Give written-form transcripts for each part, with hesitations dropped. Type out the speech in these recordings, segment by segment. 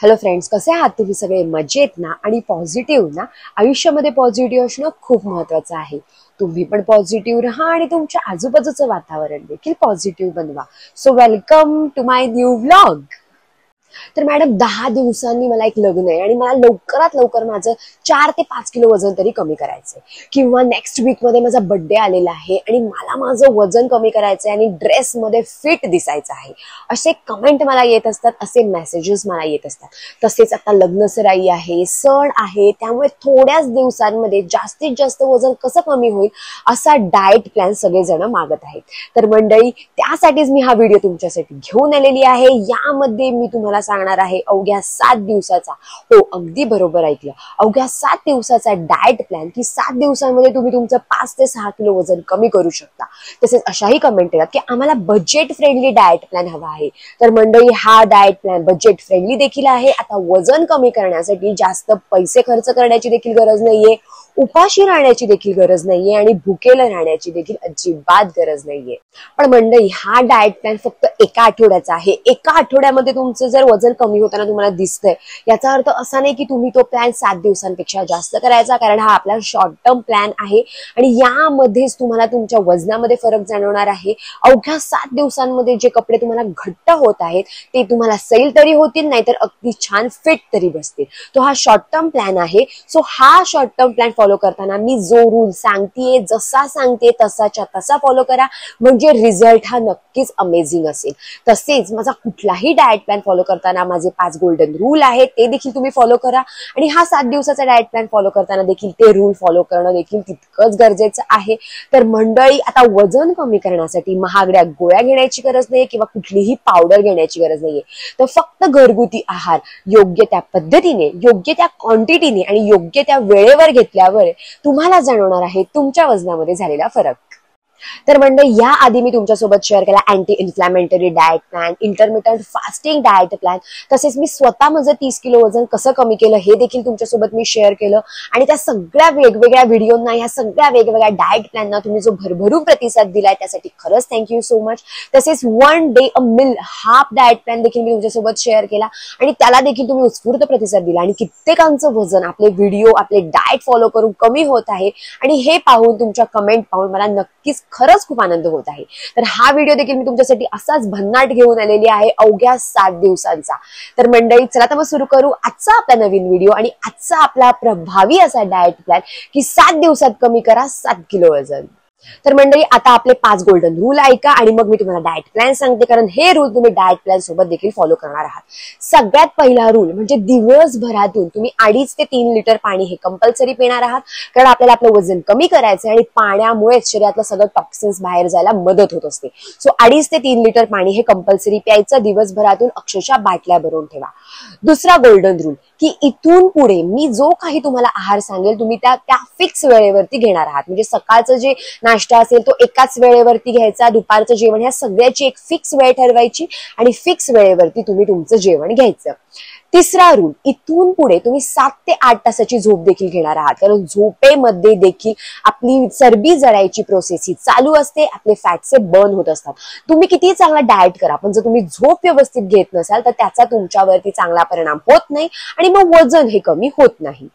Hello friends, कसे आहात तुम्ही सगळे? मजेत ना? आणि पॉझिटिव्ह ना? आयुष्यामध्ये पॉझिटिव्ह असणं खूप महत्वाचं आहे. तुम्ही पण पॉझिटिव्ह राहा आणि तुमच्या आजूबाजूचं वातावरण देखील पॉझिटिव्ह बनवा. So welcome to my new vlog. तर मॅडम 10 दिवसांनी मला एक लग्न आहे आणि मला लवकरात लवकर माझं 4 ते 5 किलो वजन तरी कमी करायचंय, किंवा नेक्स्ट वीक मध्ये माझा बर्थडे आलेला आहे आणि मला माझं वजन कमी करायचंय आणि ड्रेस मध्ये फिट दिसायचं आहे. असे कमेंट मला येत असतात, असे मेसेजेस मला येत असतात. तसेच आता लग्न सराई आहे, सण आहे, त्यामुळे थोड्याच दिवसांमध्ये जास्तीत जास्त वजन कसं कमी होईल असा डाएट प्लॅन सगळेजण मागत आहेत. तर मंडळी, त्यासाठीच मी हा व्हिडिओ तुमच्यासाठी घेऊन आलेली आहे. यामध्ये मी तुम्हाला सांगणार आहे अवघ्या 7 दिवसाचा, हो अगदी बरोबर ऐकलं, अवघ्या 7 दिवसाचा डाएट प्लॅन, की 7 दिवसांमध्ये तुम्ही तुमचं 5 ते 6 किलो वजन कमी करू शकता. तसेच अशाही कमेंट येतात की आम्हाला बजेट फ्रेंडली डाएट प्लॅन हवा आहे. तर मंडळी, हा डाएट प्लॅन बजेट फ्रेंडली देखील आहे. आता वजन कमी करण्यासाठी जास्त पैसे खर्च करण्याची देखील गरज नाहीये, उपाशी राहण्याची देखील गरज नाहीये आणि भुकेलं राहण्याची देखील अजिबात गरज नाहीये. पण मंडळी, हा डाएट प्लॅन फक्त एका आठवड्याचा आहे. एका आठवड्यामध्ये तुमचं जर वजन कमी होताना तुम्हाला दिसतंय, याचा अर्थ असा नाही की तुम्ही तो प्लॅन 7 दिवसांपेक्षा जास्त करायचा, कारण हा आपला शॉर्ट टर्म प्लॅन आहे आणि यामध्येच तुम्हाला तुमच्या वजनामध्ये फरक जाणवणार आहे. अवघ्या 7 दिवसांमध्ये जे कपडे तुम्हाला घट्ट होत आहेत ते तुम्हाला सैल तरी होतील, नाहीतर अगदी छान फिट तरी बसतील. तो हा शॉर्ट टर्म प्लॅन आहे. सो हा शॉर्ट टर्म प्लॅन फॉलो करताना मी जो रूल सांगतेय, जसा सांगते तसाच्या तसा फॉलो करा, म्हणजे रिझल्ट हा नक्कीच अमेझिंग असेल. तसेच माझा कुठलाही डाएट प्लॅन फॉलो करताना माझे 5 गोल्डन रूल आहेत, ते देखील तुम्ही फॉलो करा. आणि हा 7 दिवसाचा डाएट प्लॅन फॉलो करताना देखील ते रूल फॉलो करणं देखील तितकंच गरजेचं आहे. तर मंडळी, आता वजन कमी करण्यासाठी महागड्या गोळ्या घेण्याची गरज नाहीये किंवा कुठलीही पावडर घेण्याची गरज नाहीये. तर फक्त घरगुती आहार योग्य त्या पद्धतीने, योग्य त्या क्वांटिटीने आणि योग्य त्या वेळेवर घेतल्यावर तुम्हाला जाणवणार आहे तुमच्या वजनामध्ये झालेला फरक. तर मंडळी, या आधी मी तुमच्यासोबत शेअर केला anti inflammatory diet plan, intermittent fasting diet plan, तसेच मी स्वतः माझं 30 किलो वजन कसं कमी केलं हे देखील तुमच्यासोबत मी शेअर केलं. आणि त्या सगळ्या वेगवेगळ्या व्हिडिओंना, या सगळ्या वेगवेगळ्या डाएट प्लॅनना तुम्ही जो भरभरून प्रतिसाद दिलाय त्यासाठी खरंच थँक्यू सो मच. तसेच 1 डे अ मील हाफ डाएट प्लॅन देखील मी तुमच्यासोबत शेअर केला आणि त्याला देखील तुम्ही उत्स्फूर्त प्रतिसाद दिला आणि कित्येकांचं वजन आपले व्हिडिओ, आपले डाएट फॉलो करून कमी होत आहे. आणि हे पाहून, तुमच्या कमेंट पाहून मला नक्कीच खरंच खूप आनंद होत आहे. तर हा व्हिडिओ देखील मी तुमच्यासाठी असाच भन्नाट घेऊन आलेली आहे अवघ्या 7 दिवसांचा. तर मंडळी, चला तर मग सुरू करू आजचा आपला नवीन व्हिडिओ आणि आजचा आपला प्रभावी असा डाएट प्लॅन, की 7 दिवसात कमी करा 7 किलो वजन. तर मंडळी, आता आपले 5 गोल्डन रूल ऐका आणि मग मी तुम्हाला डाएट प्लॅन सांगते, कारण हे रूल तुम्ही डाएट प्लॅन सोबत देखील फॉलो करणार आहात. सगळ्यात पहिला रूल म्हणजे दिवसभरातून तुम्ही 2.5 ते 3 लिटर पाणी हे कंपल्सरी पिणार आहात, कारण आपल्याला आपलं वजन कमी करायचं आणि पाण्यामुळेच शरीरातलं सगळं टॉक्सिन्स बाहेर जायला मदत होत असते. सो 2.5 ते 3 लिटर पाणी हे कंपल्सरी प्यायचं दिवसभरातून, अक्षरशः बाटल्या भरून ठेवा. दुसरा गोल्डन रूल, की इथून पुढे मी जो काही तुम्हाला आहार सांगेल तुम्ही त्या फिक्स वेळेवरती घेणार आहात. म्हणजे सकाळचं जे नाश्ता असेल तो एकाच वेळेवरती घ्यायचा, दुपारचं जेवण, ह्या सगळ्याची एक फिक्स वेळ ठरवायची आणि फिक्स वेळेवरती तुम्ही तुमचं जेवण घ्यायचं. तिसरा रूल, इथून पुढे तुम्ही 7 ते 8 तासाची झोप देखील घेणार आहात, कारण झोपेमध्ये देखील आपली चरबी जळायची प्रोसेस ही चालू असते, आपले फॅटचे बर्न होत असतात. तुम्ही कितीही चांगला डाएट करा, पण जर तुम्ही झोप व्यवस्थित घेत नसाल तर त्याचा तुमच्यावरती चांगला परिणाम होत नाही आणि मग वजन हे कमी होत नाही.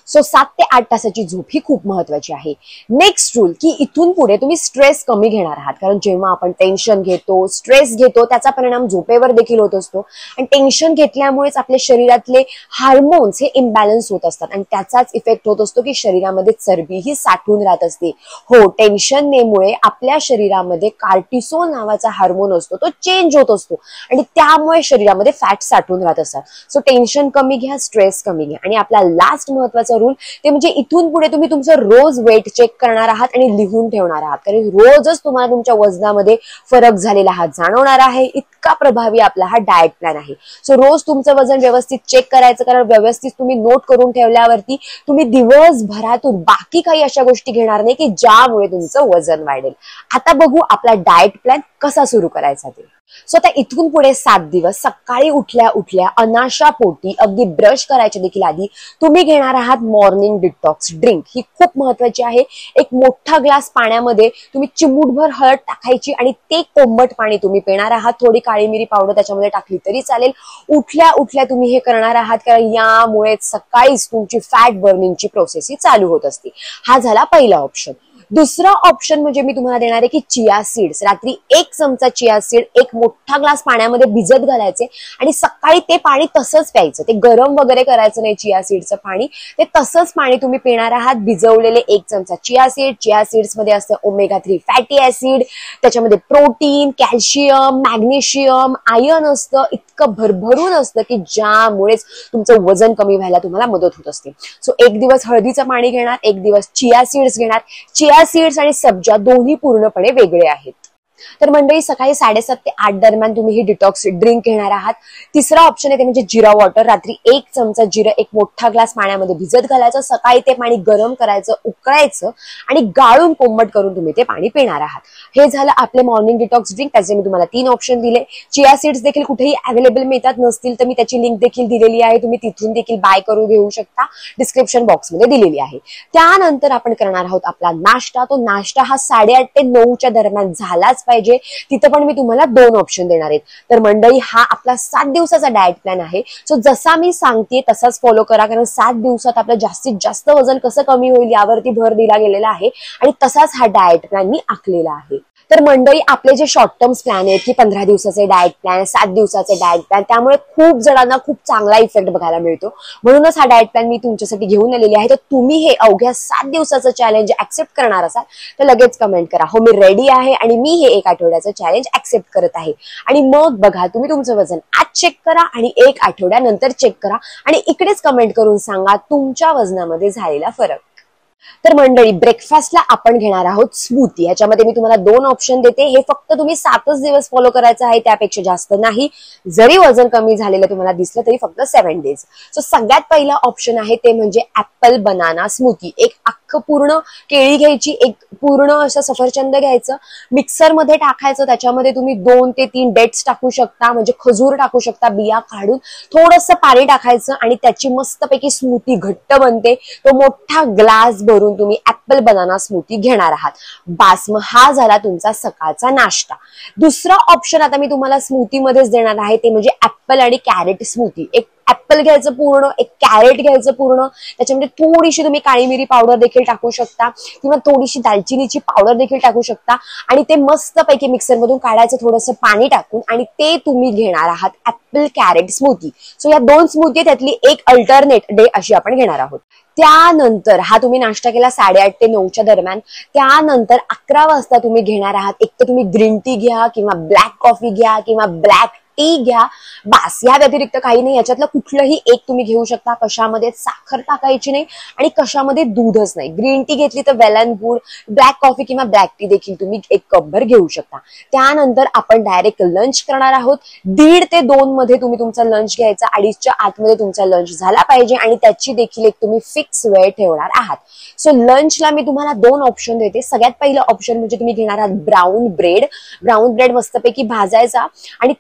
सो 7 ते 8 तासाची झोप ही खूप महत्वाची आहे. नेक्स्ट रूल, की इथून पुढे तुम्ही स्ट्रेस कमी घेणार आहात, कारण जेव्हा आपण टेन्शन घेतो, स्ट्रेस घेतो, त्याचा परिणाम झोपेवर देखील होत असतो आणि टेन्शन घेतल्यामुळेच आपल्या शरीरातले हार्मोन्स हे इम्बॅलन्स होत असतात आणि त्याचाच इफेक्ट होत असतो की शरीरामध्ये चरबी ही साठून राहत असते. हो, टेन्शनमुळे आपल्या शरीरामध्ये कार्टिसोल नावाचा हार्मोन असतो, तो चेंज होत असतो आणि त्यामुळे शरीरामध्ये फॅट साठून राहत असतात. सो टेन्शन कमी घ्या, स्ट्रेस कमी घ्या. आणि आपला लास्ट महत्वाचा रूल, ते म्हणजे इथून पुढे तुम्ही तुमचं रोज वेट चेक करणार आहात आणि लिहून ठेवणार आहात, कारण रोजच तुम्हाला तुमच्या वजनामध्ये फरक झालेला हा जाणवणार आहे. इतका प्रभावी आपला हा डाएट प्लॅन आहे. सो रोज तुमचं वजन व्यवस्थित चेक करायचं, कारण व्यवस्थित तुम्ही नोट करून ठेवल्यावरती तुम्ही दिवसभरातून बाकी काही अशा गोष्टी घेणार नाही की ज्यामुळे तुमचं वजन वाढेल. आता बघू आपला डाएट प्लॅन कसा सुरू करायचा ते. सो आता इथून पुढे 7 दिवस सकाळी उठल्या उठल्या अनाशा पोटी अगदी ब्रश करायच्या देखील आधी तुम्ही घेणार आहात मॉर्निंग डिटॉक्स ड्रिंक। ही खूप महत्वाची आहे। एक मोठा ग्लास पाण्यामध्ये तुम्ही चिमूटभर हळद टाकायची आणि ते कोमट पाणी तुम्ही पिणार आहात। थोडी काळी मिरी पावडर त्याच्यामध्ये टाकली तरी चालेल। उठल्या उठल्या तुम्ही हे करणार आहात, कारण यामुळे सकाळीच तुमची फॅट बर्निंगची प्रोसेस ही चालू होत असते। हा झाला पहिला ऑप्शन। दुसरा ऑप्शन म्हणजे मी तुम्हाला देणार आहे की चिया सीड्स। रात्री 1 चमचा चिया सीड एक मोठा ग्लास पाण्यामध्ये भिजत घालायचे आणि सकाळी ते पाणी तसंच प्यायचं। ते गरम वगैरे करायचं नाही चिया सीडचं पाणी, ते तसंच पाणी तुम्ही पिणार आहात। भिजवलेले 1 चमचा चिया सीड। चिया सीड्स मध्ये असतं ओमेगा 3 फॅटी ऍसिड, त्याच्यामध्ये प्रोटीन, कॅल्शियम, मॅग्नेशियम, आयर्न असतं। इतकं भरभरून असतं की ज्यामुळेच तुमचं वजन कमी व्हायला तुम्हाला मदत होत असते। सो एक दिवस हळदीचं पाणी घेणार, एक दिवस चिया सीड्स घेणार। चिया सीड्स आणि सब्जा दोन्ही पूर्णपणे वेगळे आहेत। तर मंडळी सकाळी 7:30 ते 8 दरम्यान तुम्ही ही डिटॉक्स ड्रिंक घेणार आहात। तिसरा ऑप्शन आहे ते म्हणजे जिरा वॉटर। रात्री 1 चमचा जिरं एक मोठा ग्लास पाण्यामध्ये भिजत घालायचं, सकाळी ते पाणी गरम करायचं, उकळायचं आणि गाळून कोमट करून तुम्ही ते पाणी पिणार आहात। हे झालं आपले मॉर्निंग डिटॉक्स ड्रिंक। त्याचे मी तुम्हाला 3 ऑप्शन दिले। चिया सीड्स देखील कुठेही अवेलेबल मिळतात, नसतील तर मी त्याची लिंक देखील दिलेली आहे, तुम्ही तिथून देखील बाय करून घेऊ शकता, डिस्क्रिप्शन बॉक्समध्ये दिलेली आहे। त्यानंतर आपण करणार आहोत आपला नाश्ता। तो नाश्ता हा 8:30 ते 9च्या दरम्यान झालाच पाहिजे। तिथं पण मी तुम्हाला 2 ऑप्शन देणार आहेत। तर मंडळी हा आपला 7 दिवसाचा डाएट प्लॅन आहे। सो जसा मी सांगते तसाच फॉलो करा, कारण 7 दिवसात आपलं जास्तीत जास्त वजन कसं कमी होईल यावरती भर दिला गेलेला आहे आणि तसाच हा डाएट प्लॅन मी आखलेला आहे। तर मंडळी आपले जे शॉर्ट टर्म प्लॅन आहेत की 15 दिवसाचे डाएट प्लॅन, 7 दिवसाचे डाएट प्लॅन, त्यामुळे खूप जणांना खूप चांगला इफेक्ट बघायला मिळतो। म्हणूनच हा डाएट प्लॅन मी तुमच्यासाठी घेऊन आलेली आहे। तर तुम्ही हे अवघ्या 7 दिवसाचं चॅलेंज ऍक्सेप्ट करणार असाल तर लगेच कमेंट करा, हो मी रेडी आहे आणि मी हे 1 आठवड्याचं चॅलेंज ऍक्सेप्ट करत आहे। आणि मग बघा, तुम्ही तुमचं वजन आज चेक करा आणि 1 आठवड्यानंतर चेक करा आणि इकडेच कमेंट करून सांगा तुमच्या वजनामध्ये झालेला फरक। तर मंडळी ब्रेकफास्टला आपण घेणार आहोत स्मूथी। ह्याच्यामध्ये मी तुम्हाला 2 ऑप्शन देते। हे फक्त तुम्ही 7च दिवस फॉलो करायचं आहे, त्यापेक्षा जास्त नाही। जरी वजन कमी झालेलं तुम्हाला दिसलं तरी फक्त 7 डेज। सो सगळ्यात पहिला ऑप्शन आहे ते म्हणजे ऍपल बनाना स्मूथी। एक अख्खं पूर्ण केळी घ्यायची, एक पूर्ण असं सफरचंद घ्यायचं, मिक्सरमध्ये टाकायचं। त्याच्यामध्ये तुम्ही 2 ते 3 डेट्स टाकू शकता, म्हणजे खजूर टाकू शकता, बिया काढून थोडंसं पाणी टाकायचं आणि त्याची मस्तपैकी स्मूथी घट्ट बनते। तो मोठा ग्लास भरून तुम्ही ऍपल बनाना स्मूथी घेणार आहात। बास, मग हा झाला तुमचा सकाळचा नाश्ता। दुसरा ऑप्शन आता मी तुम्हाला स्मूथी मध्येच देणार आहे, ते म्हणजे ऍपल आणि कॅरेट स्मूथी। एक ऍपल घ्यायचं पूर्ण, एक कॅरेट घ्यायचं पूर्ण, त्याच्यामध्ये थोडीशी तुम्ही काळी मिरी पावडर देखील टाकू शकता किंवा थोडीशी दालचिनीची पावडर देखील टाकू शकता आणि ते मस्तपैकी मिक्सर मधून काढायचं थोडंसं पाणी टाकून आणि ते तुम्ही घेणार आहात ऍपल कॅरेट स्मूथी। सो या 2 स्मूथी त्यातली एक अल्टरनेट डे अशी आपण घेणार आहोत। त्यानंतर हा तुम्ही नाश्ता केला 8:30 ते 9च्या दरम्यान, त्यानंतर 11 वाजता तुम्ही घेणार आहात, एक तर तुम्ही ग्रीन टी घ्या किंवा ब्लॅक कॉफी घ्या किंवा ब्लॅक टी घ्या, बास, या व्यतिरिक्त काही नाही। याच्यातलं कुठलंही एक तुम्ही घेऊ शकता। कशामध्ये साखर टाकायची नाही आणि कशामध्ये दूधच नाही। ग्रीन टी घेतली तर वेल अँड गुड, ब्लॅक कॉफी किंवा ब्लॅक टी देखील तुम्ही 1 कपभर घेऊ शकता। त्यानंतर आपण डायरेक्ट लंच करणार आहोत। 1:30 ते 2 मध्ये तुम्ही तुमचा लंच घ्यायचा, 2:30च्या आतमध्ये तुमचा लंच झाला पाहिजे आणि त्याची देखील एक तुम्ही फिक्स वेळ ठेवणार आहात। सो लंचला मी तुम्हाला 2 ऑप्शन देते। सगळ्यात पहिलं ऑप्शन म्हणजे तुम्ही घेणार आहात ब्राऊन ब्रेड। ब्राऊन ब्रेड मस्तपैकी भाजायचा आणि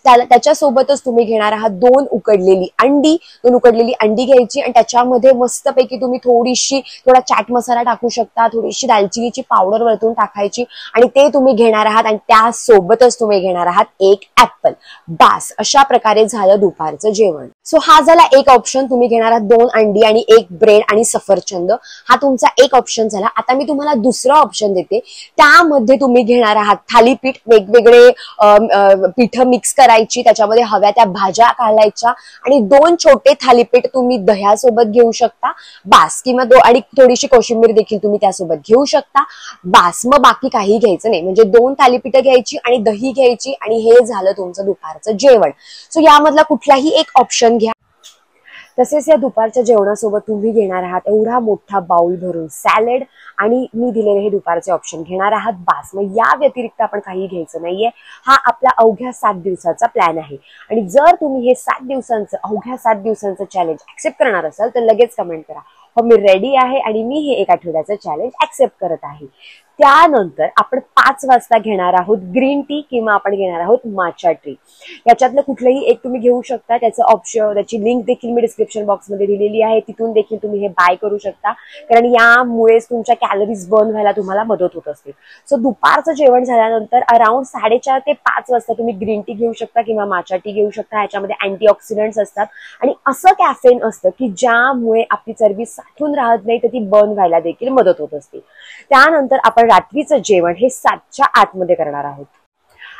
त्याच्यासोबतच तुम्ही घेणार आहात 2 उकडलेली अंडी। 2 उकडलेली अंडी घ्यायची आणि त्याच्यामध्ये मस्तपैकी तुम्ही थोडा चाट मसाला टाकू शकता, थोडीशी दालचिनीची पावडर वरतून टाकायची आणि ते तुम्ही घेणार आहात आणि त्यासोबतच तुम्ही घेणार आहात 1 ऍपल। बास, अशा प्रकारे झालं दुपारचं जेवण। सो हा झाला एक ऑप्शन, तुम्ही घेणार आहात 2 अंडी आणि 1 ब्रेड आणि सफरचंद। हा तुमचा एक ऑप्शन झाला। आता मी तुम्हाला दुसरा ऑप्शन देते, त्यामध्ये तुम्ही घेणार आहात थालीपीठ। वेगवेगळे पीठ मिक्स करायची, त्याच्यामध्ये हव्या त्या भाज्या घालायच्या आणि 2 छोटे थालीपीठ तुम्ही दह्यासोबत घेऊ शकता, बास, किंवा आणि थोडीशी कोशिंबीर देखील तुम्ही त्यासोबत घेऊ शकता, बास। मग बाकी काही घ्यायचं नाही, म्हणजे 2 थालीपीठ घ्यायची आणि दही घ्यायची आणि हे झालं तुमचं दुपारचं जेवण। सो यामधला कुठलाही एक ऑप्शन घ्या। तसेच या दुपारच्या जेवणासोबत तुम्ही घेणार आहात एवढा मोठा बाउल भरून सॅलड आणि मी दिलेले हे दुपारचे ऑप्शन घेणार आहात, बास। मग या व्यतिरिक्त आपण काही घ्यायचं नाहीये। हा आपला अवघ्या 7 दिवसाचा प्लॅन आहे आणि जर तुम्ही हे अवघ्या 7 दिवसांचं चॅलेंज ऍक्सेप्ट करणार असाल तर लगेच कमेंट करा, हो मी रेडी आहे आणि मी हे 1 आठवड्याचं चॅलेंज ऍक्सेप्ट करत आहे। त्यानंतर आपण 5 वाजता घेणार आहोत ग्रीन टी किंवा आपण घेणार आहोत माचा टी. याच्यातलं कुठलंही एक तुम्ही घेऊ शकता. त्याचं ऑप्शन, त्याची लिंक देखील मी डिस्क्रिप्शन बॉक्समध्ये दिलेली आहे. तिथून देखील तुम्ही हे बाय करू शकता, कारण यामुळेच तुमच्या कॅलरीज बर्न व्हायला तुम्हाला मदत होत असते. सो दुपारचं जेवण झाल्यानंतर अराउंड 4:30 ते 5 वाजता तुम्ही ग्रीन टी घेऊ शकता किंवा माचा टी घेऊ शकता. याच्यामध्ये अँटीऑक्सिडंट्स असतात आणि असं कॅफेन असतं की ज्यामुळे आपली चरबी साठून राहत नाही, तर ती बर्न व्हायला देखील मदत होत असते. त्यानंतर आपण रात्रीचं जेवण हे 7च्या आतमध्ये करणार आहोत.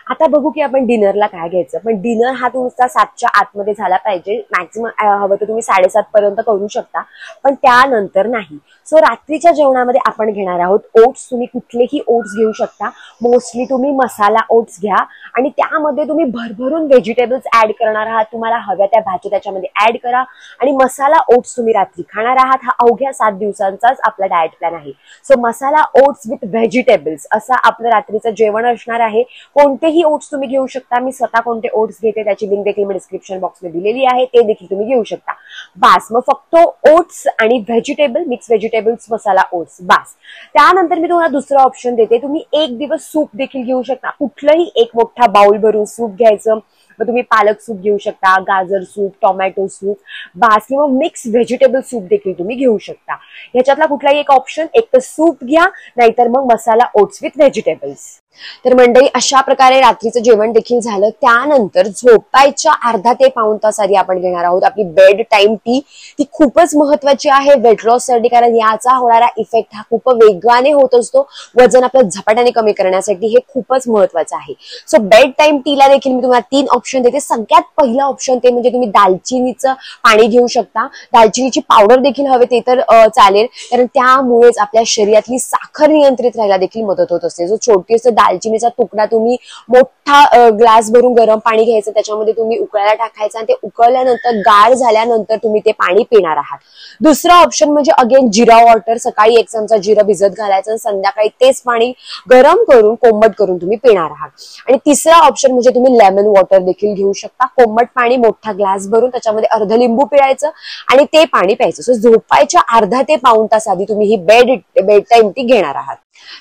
आता बघू की आपण डिनरला काय घ्यायचं. पण डिनर हा तुमचा 7च्या आतमध्ये झाला पाहिजे. मॅक्सिमम हवं तर तुम्ही 7:30 पर्यंत करू शकता, पण त्यानंतर नाही. सो रात्रीच्या जेवणामध्ये आपण घेणार आहोत ओट्स. तुम्ही कुठलेही ओट्स घेऊ शकता. मोस्टली तुम्ही मसाला ओट्स घ्या आणि त्यामध्ये तुम्ही भरभरून व्हेजिटेबल्स ऍड करणार आहात. तुम्हाला हव्या त्या भाज्या त्याच्यामध्ये ऍड करा आणि मसाला ओट्स तुम्ही रात्री खाणार आहात. हा अवघ्या 7 दिवसांचाच आपला डाएट प्लॅन आहे. So masala oats with vegetables असं आपलं रात्रीचं जेवण असणार आहे. कोणतेही ओट्स तुम्ही घेऊ शकता. मी स्वतः कोणते ओट्स घेते त्याची लिंक देखील मी डिस्क्रिप्शन बॉक्समध्ये दिलेली आहे, ते देखील तुम्ही घेऊ शकता. बास, मग फक्त ओट्स आणि व्हेजिटेबल, मिक्स व्हेजिटेबल्स मसाला ओट्स, बास. त्यानंतर मी तुम्हाला दुसरा ऑप्शन देते. तुम्ही एक दिवस सूप देखील घेऊ शकता. कुठलंही एक मोठा बाउल भरून सूप घ्यायचं. मग तुम्ही पालक सूप घेऊ शकता, गाजर सूप, टोमॅटो सूप, बास, किंवा मिक्स व्हेजिटेबल सूप देखील तुम्ही घेऊ शकता. ह्याच्यातला कुठलाही एक ऑप्शन, एक तर सूप घ्या, नाहीतर मग मसाला ओट्स विथ व्हेजिटेबल्स. तर मंडळी, अशा प्रकारे रात्रीचं जेवण देखील झालं. त्यानंतर झोपायच्या अर्धा ते पाऊण तास आधी आपण घेणार आहोत आपली बेड टाइम टी. ती खूपच महत्वाची आहे वेट लॉस साठी, कारण याचा होणारा इफेक्ट हा खूप वेगाने होत असतो. वजन आपलं झपाट्याने कमी करण्यासाठी हे खूपच महत्वाचं आहे. सो बेड टाइम टीला देखील मी तुम्हाला 3 ऑप्शन देते. सगळ्यात पहिलं ऑप्शन ते म्हणजे तुम्ही दालचिनीचं पाणी घेऊ शकता. दालचिनीची पावडर देखील हवे ते तर चालेल, कारण त्यामुळेच आपल्या शरीरातली साखर नियंत्रित राहायला देखील मदत होत असते. जो छोटीसा दालचिनीचा तुकडा तुम्ही मोठा ग्लास भरून गरम पाणी घ्यायचं, त्याच्यामध्ये तुम्ही उकळायला टाकायचं आणि ते उकळल्यानंतर गार झाल्यानंतर तुम्ही ते पाणी पिणार आहात. दुसरा ऑप्शन म्हणजे अगेन जिरा वॉटर. सकाळी 1 चमचा जिरं भिजत घालायचं आणि संध्याकाळी तेच पाणी गरम करून कोमट करून तुम्ही पिणार आहात. आणि तिसरा ऑप्शन म्हणजे तुम्ही लेमन वॉटर देखील घेऊ शकता. कोमट पाणी मोठा ग्लास भरून त्याच्यामध्ये अर्ध लिंबू पिळायचं आणि ते पाणी प्यायचं. सो झोपायच्या अर्धा ते पाऊण तास आधी तुम्ही ही बेड टाइम टी घेणार आहात.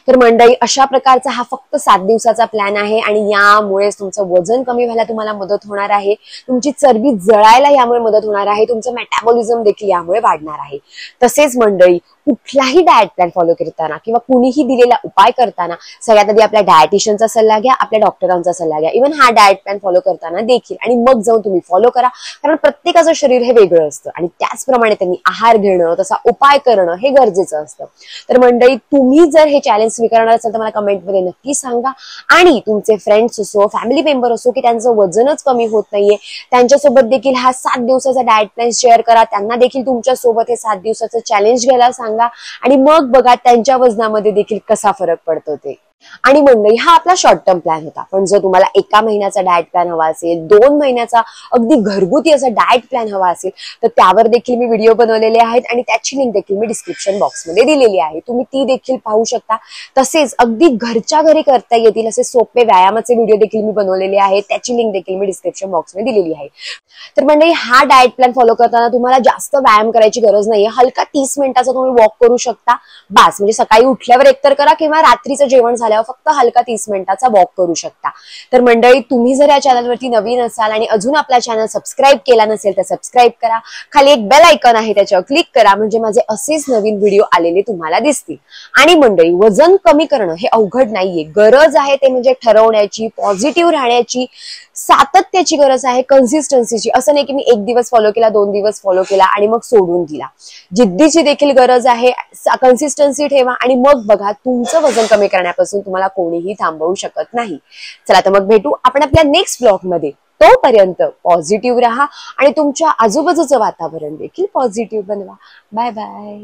तर मंडळी, अशा प्रकारचा हा फक्त 7 दिवसाचा प्लॅन आहे आणि यामुळेच तुमचं वजन कमी व्हायला तुम्हाला मदत होणार आहे. तुमची चरबी जळायला यामुळे मदत होणार आहे. तुमचं मेटाबॉलिझम देखील यामुळे वाढणार आहे. तसेच मंडळी, कुठलाही डाएट प्लॅन फॉलो करताना किंवा कुणीही दिलेला उपाय करताना सगळ्यात आधी आपल्या डायटिशियनचा सल्ला घ्या, आपल्या डॉक्टरांचा सल्ला घ्या. इव्हन हा डाएट प्लॅन फॉलो करताना देखील, आणि मग जाऊन तुम्ही फॉलो करा, कारण प्रत्येकाचं शरीर हे वेगळं असतं आणि त्याचप्रमाणे त्यांनी आहार घेणं, तसा उपाय करणं हे गरजेचं असतं. तर मंडळी, तुम्ही जर हे चॅलेंज स्वीकारणार असेल तर मला कमेंटमध्ये नक्की सांगा. आणि तुमचे फ्रेंड्स असो, फॅमिली मेंबर असो की त्यांचं वजनच कमी होत नाहीये, त्यांच्यासोबत देखील हा 7 दिवसाचा डाएट प्लॅन शेअर करा. त्यांना देखील तुमच्या सोबत हे 7 दिवसाचं चॅलेंज घ्यायला सांगा आणि मग बघा त्यांच्या वजनामध्ये देखील कसा फरक पडतो ते. आणि मंडळी, हा आपला शॉर्ट टर्म प्लॅन होता, पण जर तुम्हाला 1 महिन्याचा डाएट प्लॅन हवा असेल, 2 महिन्याचा अगदी घरगुती असा डाएट प्लॅन हवा असेल, तर त्यावर देखील मी व्हिडिओ बनवलेले आहेत आणि त्याची लिंक देखील मी डिस्क्रिप्शन बॉक्समध्ये दिलेली आहे. तुम्ही ती देखील पाहू शकता. तसेच अगदी घरच्या घरी करता येतील असे सोपे व्यायामाचे व्हिडिओ देखील मी बनवलेले आहेत. त्याची लिंक देखील मी डिस्क्रिप्शन बॉक्समध्ये दिलेली आहे. तर मंडळी, हा डाएट प्लॅन फॉलो करताना तुम्हाला जास्त व्यायाम करायची गरज नाहीये. हलका 30 मिनिटाचा तुम्ही वॉक करू शकता, बास. म्हणजे सकाळी उठल्यावर एकतर करा किंवा रात्रीचं जेवण झाल्यावर फक्त हलका 30 मिनिटाचा वॉक करू शकता. तर मंडळी, तुम्ही जर या चॅनलवरती नवीन असाल आणि अजून आपला चॅनल सबस्क्राईब केला नसेल तर सबस्क्राईब करा. खाली एक बेल आयकॉन आहे, त्याच्यावर क्लिक करा, म्हणजे माझे असेच नवीन व्हिडिओ आलेले तुम्हाला दिसतील. आणि मंडळी, वजन कमी करणं हे अवघड नाहीये. गरज आहे ते म्हणजे ठरवण्याची, पॉझिटिव्ह राहण्याची, सातत्याची गरज आहे, कन्सिस्टन्सीची. असं नाही की मी 1 दिवस फॉलो केला, 2 दिवस फॉलो केला आणि मग सोडून दिला. जिद्दीची देखील गरज आहे. कन्सिस्टन्सी ठेवा आणि मग बघा, तुमचं वजन कमी करण्यापासून तुम्हाला कोणीही थांबवू शकत नाही. चला तर मग भेटू आपण आपल्या नेक्स्ट ब्लॉग मध्ये. तोपर्यंत पॉझिटिव्ह राहा आणि तुमच्या आजूबाजूचं वातावरण देखील पॉझिटिव्ह बनवा. Bye bye.